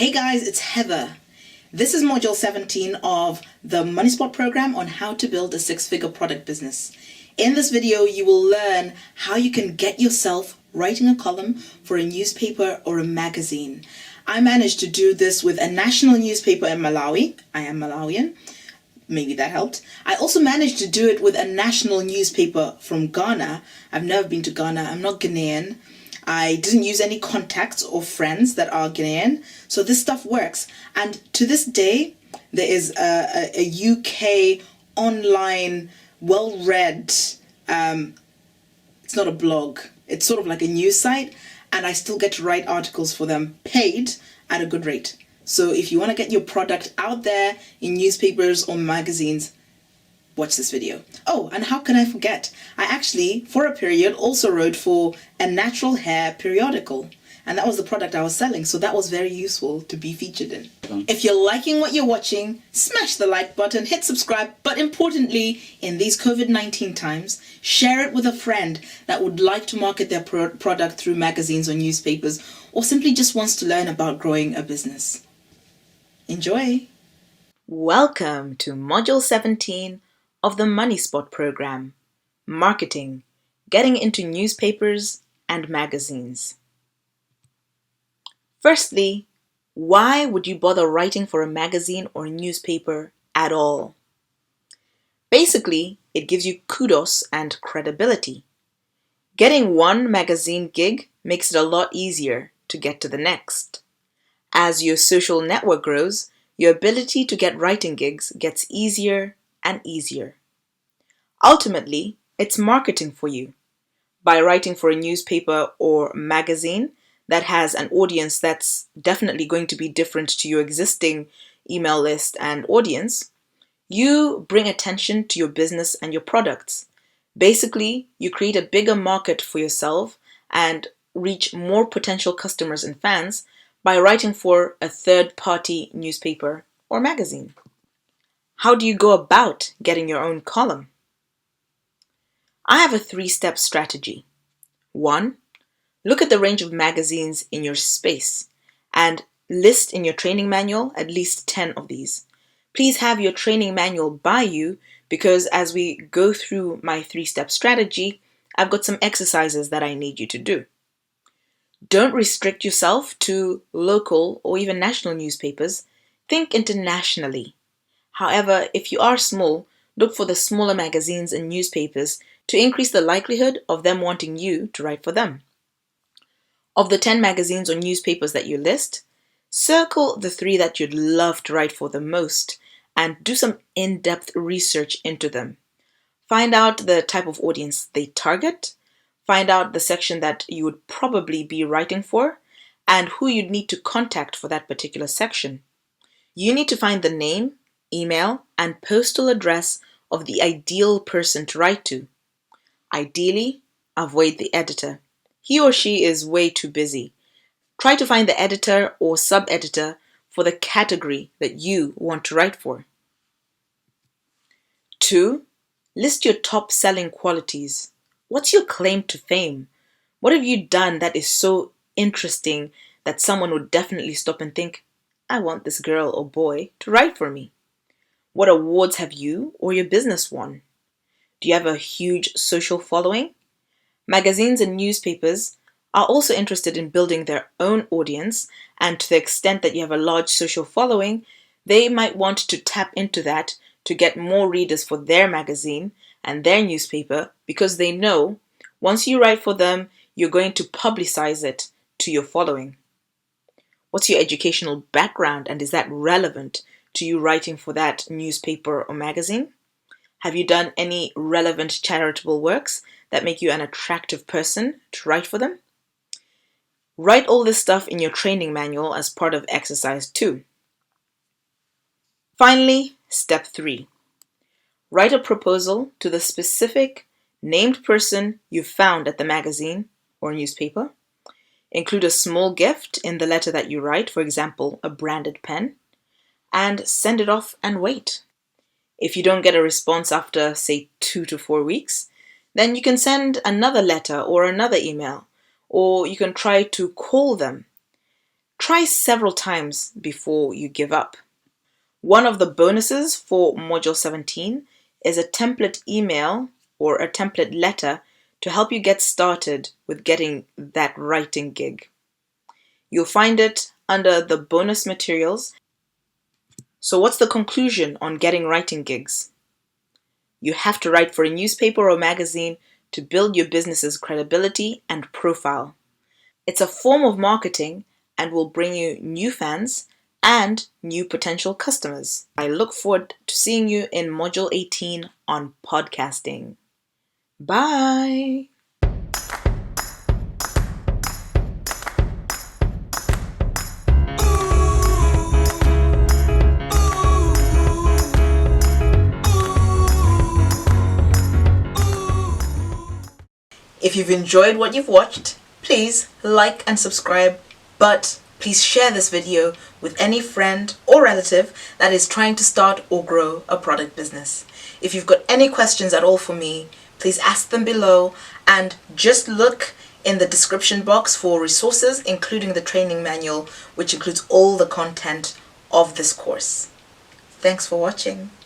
Hey guys, it's Heather. This is Module 17 of the Money Spot program on how to build a six-figure product business. In this video, you will learn how you can get yourself writing a column for a newspaper or a magazine. I managed to do this with a national newspaper in Malawi. I am Malawian. Maybe that helped. I also managed to do it with a national newspaper from Ghana. I've never been to Ghana. I'm not Ghanaian. I didn't use any contacts or friends that are Ghanaian. So this stuff works. And to this day, there is a UK online, well-read, it's not a blog. It's sort of like a news site. And I still get to write articles for them paid at a good rate. So if you want to get your product out there in newspapers or magazines, watch this video. Oh, and how can I forget? I actually, for a period, also wrote for a natural hair periodical. And that was the product I was selling. So that was very useful to be featured in. If you're liking what you're watching, smash the like button, hit subscribe. But importantly, in these COVID-19 times, share it with a friend that would like to market their product through magazines or newspapers, or simply just wants to learn about growing a business. Enjoy! Welcome to Module 17 of the Money Spot program, Marketing, Getting into Newspapers and Magazines. Firstly, why would you bother writing for a magazine or a newspaper at all? Basically, it gives you kudos and credibility. Getting one magazine gig makes it a lot easier to get to the next. As your social network grows, your ability to get writing gigs gets easier and easier. Ultimately, it's marketing for you. By writing for a newspaper or magazine that has an audience that's definitely going to be different to your existing email list and audience, you bring attention to your business and your products. Basically, you create a bigger market for yourself and reach more potential customers and fans by writing for a third-party newspaper or magazine. How do you go about getting your own column? I have a 3-step strategy. 1. Look at the range of magazines in your space and list in your training manual at least 10 of these. Please have your training manual by you because as we go through my 3-step strategy, I've got some exercises that I need you to do. Don't restrict yourself to local or even national newspapers. Think internationally. However, if you are small, look for the smaller magazines and newspapers to increase the likelihood of them wanting you to write for them. Of the 10 magazines or newspapers that you list, circle the 3 that you'd love to write for the most and do some in-depth research into them. Find out the type of audience they target, find out the section that you would probably be writing for, and who you'd need to contact for that particular section. You need to find the name, email, and postal address of the ideal person to write to. Ideally, avoid the editor. He or she is way too busy. Try to find the editor or sub-editor for the category that you want to write for. 2. List your top selling qualities. What's your claim to fame? What have you done that is so interesting that someone would definitely stop and think, I want this girl or boy to write for me? What awards have you or your business won? Do you have a huge social following? Magazines and newspapers are also interested in building their own audience, and to the extent that you have a large social following, they might want to tap into that to get more readers for their magazine and their newspaper because they know once you write for them, you're going to publicize it to your following. What's your educational background and is that relevant to you writing for that newspaper or magazine? Have you done any relevant charitable works that make you an attractive person to write for them? Write all this stuff in your training manual as part of exercise 2. Finally, step 3. Write a proposal to the specific named person you found at the magazine or newspaper. Include a small gift in the letter that you write, for example, a branded pen, and send it off and wait. If you don't get a response after, say, 2 to 4 weeks, then you can send another letter or another email, or you can try to call them. Try several times before you give up. One of the bonuses for Module 17 is a template email or a template letter to help you get started with getting that writing gig. You'll find it under the bonus materials. So what's the conclusion on getting writing gigs? You have to write for a newspaper or magazine to build your business's credibility and profile. It's a form of marketing and will bring you new fans and new potential customers. I look forward to seeing you in Module 18 on podcasting. Bye! If you've enjoyed what you've watched, please like and subscribe, but please share this video with any friend or relative that is trying to start or grow a product business. If you've got any questions at all for me, please ask them below, and just look in the description box for resources, including the training manual, which includes all the content of this course. Thanks for watching.